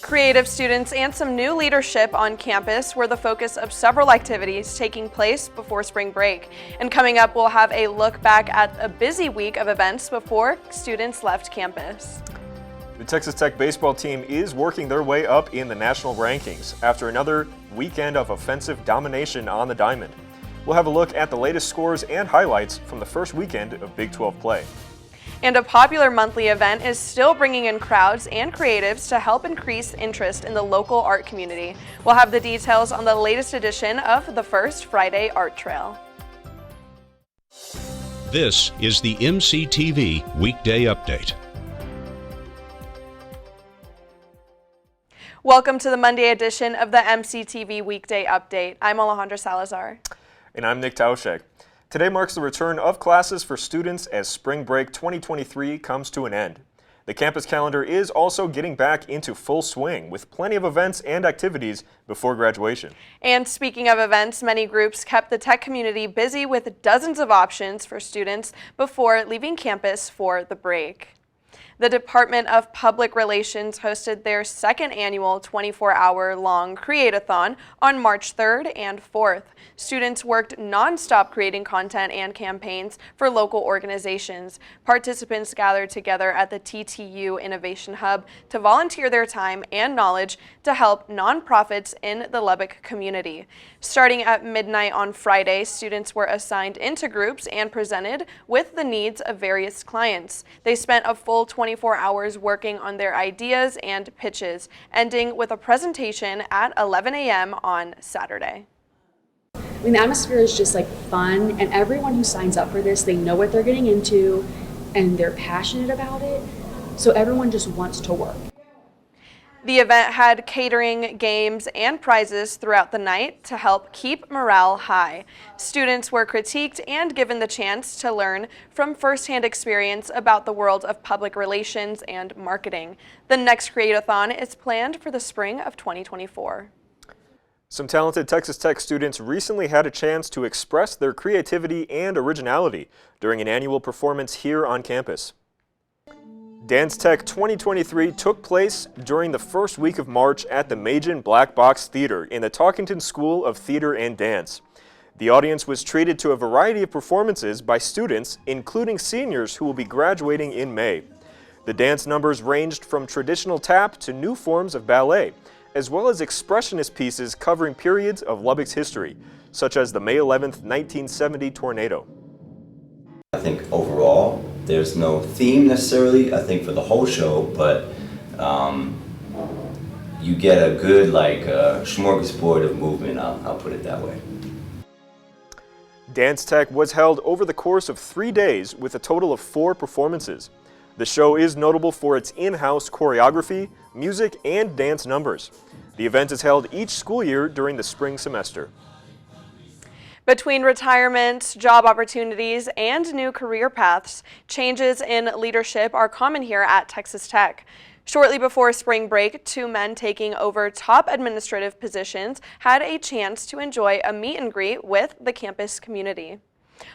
Creative students and some new leadership on campus were the focus of several activities taking place before spring break. And coming up, we'll have a look back at a busy week of events before students left campus. The Texas Tech baseball team is working their way up in the national rankings after another weekend of offensive domination on the diamond. We'll have a look at the latest scores and highlights from the first weekend of Big 12 play. And a popular monthly event is still bringing in crowds and creatives to help increase interest in the local art community. We'll have the details on the latest edition of the First Friday Art Trail. This is the MCTV Weekday Update. Welcome to the Monday edition of the MCTV Weekday Update. I'm Alejandra Salazar. And I'm Nick Tauschek. Today marks the return of classes for students as spring break 2023 comes to an end. The campus calendar is also getting back into full swing with plenty of events and activities before graduation. And speaking of events, many groups kept the tech community busy with dozens of options for students before leaving campus for the break. The Department of Public Relations hosted their second annual 24-hour-long Create-a-thon on March 3rd and 4th. Students worked non-stop creating content and campaigns for local organizations. Participants gathered together at the TTU Innovation Hub to volunteer their time and knowledge to help nonprofits in the Lubbock community. Starting at midnight on Friday, students were assigned into groups and presented with the needs of various clients. They spent a full 24 hours working on their ideas and pitches, ending with a presentation at 11 a.m. on Saturday. I mean, the atmosphere is just like fun, and everyone who signs up for this, they know what they're getting into and they're passionate about it, so everyone just wants to work. The event had catering, games, and prizes throughout the night to help keep morale high. Students were critiqued and given the chance to learn from firsthand experience about the world of public relations and marketing. The next Create-a-thon is planned for the spring of 2024. Some talented Texas Tech students recently had a chance to express their creativity and originality during an annual performance here on campus. Dance Tech 2023 took place during the first week of March at the Majin Black Box Theater in the Talkington School of Theater and Dance. The audience was treated to a variety of performances by students, including seniors who will be graduating in May. The dance numbers ranged from traditional tap to new forms of ballet, as well as expressionist pieces covering periods of Lubbock's history, such as the May 11th, 1970 tornado. I think overall, there's no theme necessarily, I think, for the whole show, but you get a good smorgasbord of movement, I'll put it that way. Dance Tech was held over the course of 3 days with a total of 4 performances. The show is notable for its in-house choreography, music, and dance numbers. The event is held each school year during the spring semester. Between retirement, job opportunities, and new career paths, changes in leadership are common here at Texas Tech. Shortly before spring break, 2 men taking over top administrative positions had a chance to enjoy a meet and greet with the campus community.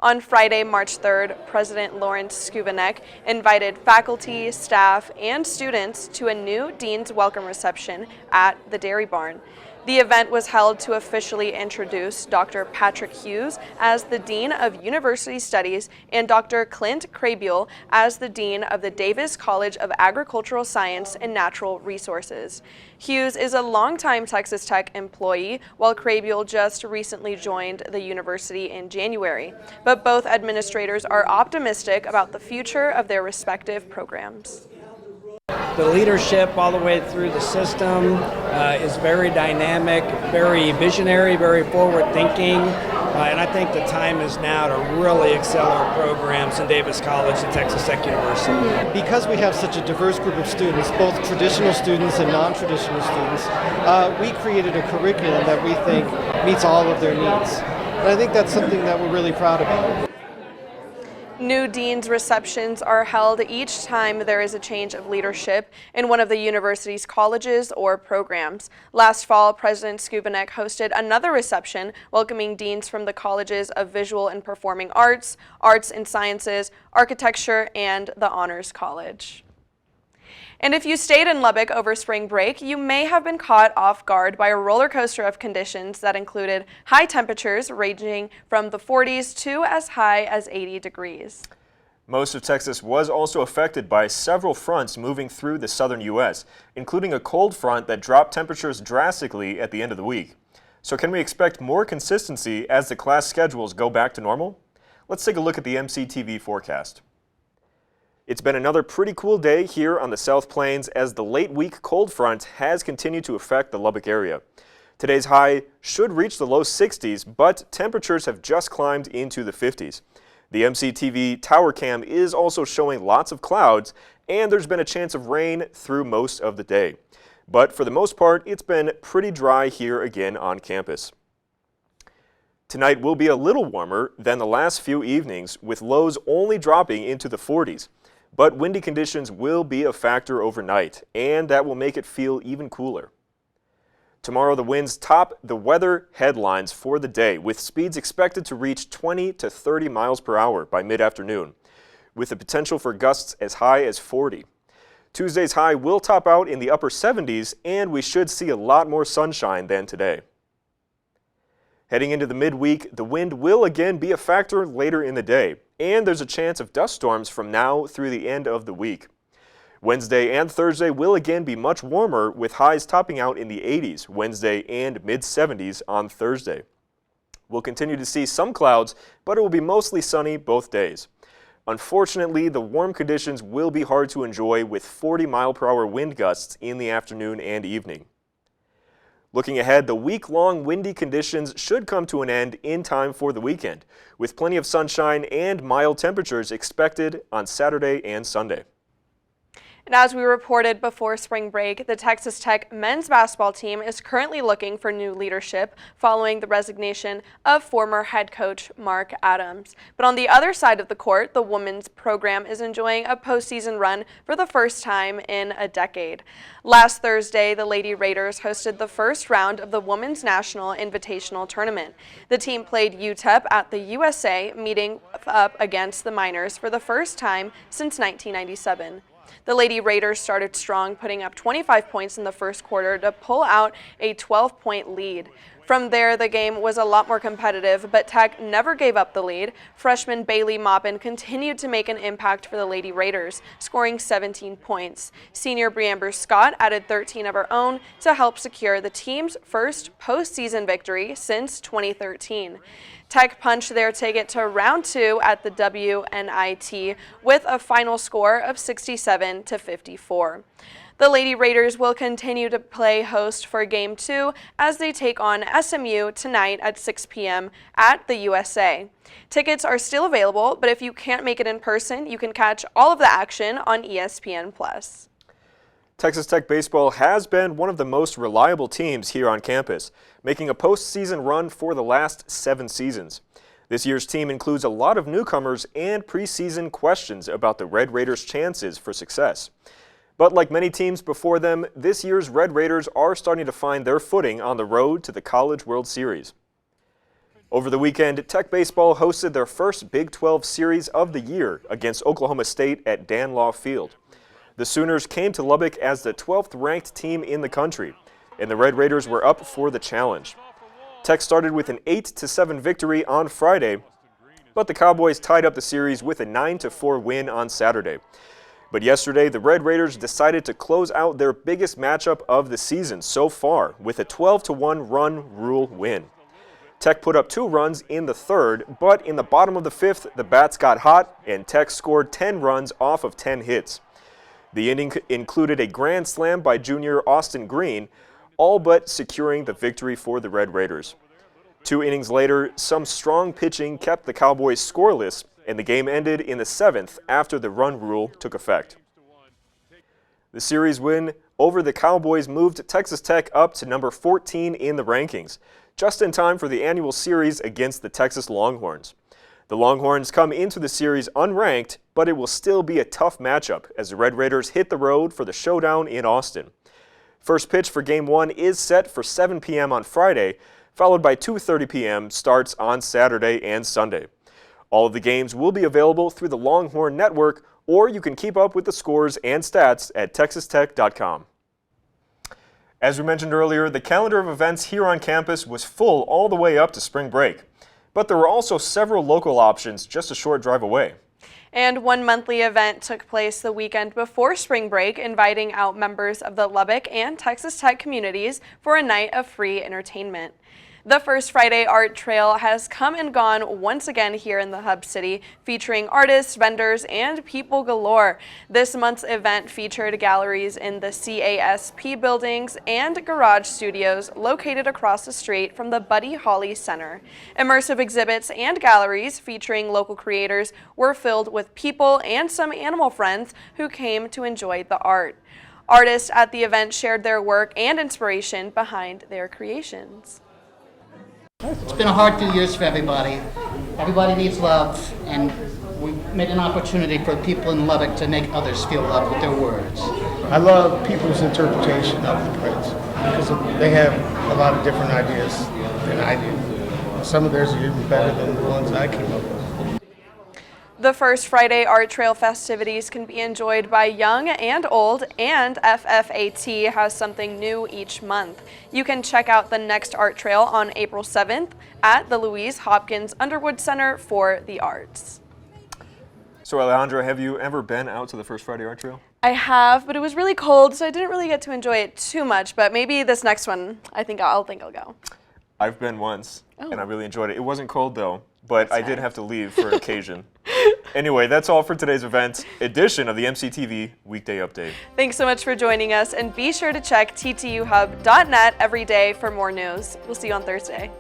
On Friday, March 3rd, President Lawrence Skubanek invited faculty, staff, and students to a new Dean's Welcome Reception at the Dairy Barn. The event was held to officially introduce Dr. Patrick Hughes as the Dean of University Studies and Dr. Clint Crabule as the Dean of the Davis College of Agricultural Science and Natural Resources. Hughes is a longtime Texas Tech employee, while Crabule just recently joined the university in January. But both administrators are optimistic about the future of their respective programs. The leadership all the way through the system is very dynamic, very visionary, very forward-thinking, and I think the time is now to really excel our programs in Davis College and Texas Tech University. Because we have such a diverse group of students, both traditional students and non-traditional students, we created a curriculum that we think meets all of their needs. And I think that's something that we're really proud about. New Dean's receptions are held each time there is a change of leadership in one of the university's colleges or programs. Last fall, President Skubanek hosted another reception welcoming deans from the colleges of Visual and Performing Arts, Arts and Sciences, Architecture, and the Honors College. And if you stayed in Lubbock over spring break, you may have been caught off guard by a roller coaster of conditions that included high temperatures ranging from the 40s to as high as 80 degrees. Most of Texas was also affected by several fronts moving through the southern U.S., including a cold front that dropped temperatures drastically at the end of the week. So can we expect more consistency as the class schedules go back to normal? Let's take a look at the MCTV forecast. It's been another pretty cool day here on the South Plains as the late week cold front has continued to affect the Lubbock area. Today's high should reach the low 60s, but temperatures have just climbed into the 50s. The MCTV tower cam is also showing lots of clouds, and there's been a chance of rain through most of the day. But for the most part, it's been pretty dry here again on campus. Tonight will be a little warmer than the last few evenings, with lows only dropping into the 40s. But windy conditions will be a factor overnight, and that will make it feel even cooler. Tomorrow, the winds top the weather headlines for the day, with speeds expected to reach 20 to 30 miles per hour by mid-afternoon, with the potential for gusts as high as 40. Tuesday's high will top out in the upper 70s, and we should see a lot more sunshine than today. Heading into the midweek, the wind will again be a factor later in the day, and there's a chance of dust storms from now through the end of the week. Wednesday and Thursday will again be much warmer, with highs topping out in the 80s Wednesday and mid-70s on Thursday. We'll continue to see some clouds, but it will be mostly sunny both days. Unfortunately, the warm conditions will be hard to enjoy with 40-mile-per-hour wind gusts in the afternoon and evening. Looking ahead, the week-long windy conditions should come to an end in time for the weekend, with plenty of sunshine and mild temperatures expected on Saturday and Sunday. And as we reported before spring break, the Texas Tech men's basketball team is currently looking for new leadership following the resignation of former head coach Mark Adams. But on the other side of the court, the women's program is enjoying a postseason run for the first time in a decade. Last Thursday, the Lady Raiders hosted the first round of the Women's National Invitational Tournament. The team played UTEP at the USA, meeting up against the Miners for the first time since 1997. The Lady Raiders started strong, putting up 25 points in the first quarter to pull out a 12-point lead. From there, the game was a lot more competitive, but Tech never gave up the lead. Freshman Bailey Maupin continued to make an impact for the Lady Raiders, scoring 17 points. Senior Breamber Scott added 13 of her own to help secure the team's first postseason victory since 2013. Tech punched their ticket to round 2 at the WNIT with a final score of 67-54. The Lady Raiders will continue to play host for Game 2 as they take on SMU tonight at 6 p.m. at the USA. Tickets are still available, but if you can't make it in person, you can catch all of the action on ESPN+. Texas Tech baseball has been one of the most reliable teams here on campus, making a postseason run for the last 7 seasons. This year's team includes a lot of newcomers and preseason questions about the Red Raiders' chances for success. But like many teams before them, this year's Red Raiders are starting to find their footing on the road to the College World Series. Over the weekend, Tech baseball hosted their first Big 12 series of the year against Oklahoma State at Dan Law Field. The Sooners came to Lubbock as the 12th ranked team in the country, and the Red Raiders were up for the challenge. Tech started with an 8-7 victory on Friday, but the Cowboys tied up the series with a 9-4 win on Saturday. But yesterday, the Red Raiders decided to close out their biggest matchup of the season so far with a 12-1 run rule win. Tech put up 2 runs in the third, but in the bottom of the 5th, the bats got hot and Tech scored 10 runs off of 10 hits. The inning included a grand slam by junior Austin Green, all but securing the victory for the Red Raiders. 2 innings later, some strong pitching kept the Cowboys scoreless, and the game ended in the 7th after the run rule took effect. The series win over the Cowboys moved Texas Tech up to number 14 in the rankings, just in time for the annual series against the Texas Longhorns. The Longhorns come into the series unranked, but it will still be a tough matchup as the Red Raiders hit the road for the showdown in Austin. First pitch for Game 1 is set for 7 p.m. on Friday, followed by 2:30 p.m. starts on Saturday and Sunday. All of the games will be available through the Longhorn Network or you can keep up with the scores and stats at texastech.com. As we mentioned earlier, the calendar of events here on campus was full all the way up to spring break. But there were also several local options just a short drive away. And one monthly event took place the weekend before spring break, inviting out members of the Lubbock and Texas Tech communities for a night of free entertainment. The First Friday Art Trail has come and gone once again here in the Hub City, featuring artists, vendors, and people galore. This month's event featured galleries in the CASP buildings and garage studios located across the street from the Buddy Holly Center. Immersive exhibits and galleries featuring local creators were filled with people and some animal friends who came to enjoy the art. Artists at the event shared their work and inspiration behind their creations. It's been a hard 2 years for everybody. Everybody needs love, and we made an opportunity for people in Lubbock to make others feel loved with their words. I love people's interpretation of the prints because they have a lot of different ideas than I do. Some of theirs are even better than the ones I came up with. The First Friday Art Trail festivities can be enjoyed by young and old, and FFAT has something new each month. You can check out the next art trail on April 7th at the Louise Hopkins Underwood Center for the Arts. So Alejandra, have you ever been out to the First Friday Art Trail? I have, but it was really cold, so I didn't really get to enjoy it too much, but maybe this next one, I'll go. I've been once, and I really enjoyed it. It wasn't cold though, but I did have to leave for an occasion. Anyway, that's all for today's event edition of the MCTV Weekday Update. Thanks so much for joining us, and be sure to check ttuhub.net every day for more news. We'll see you on Thursday.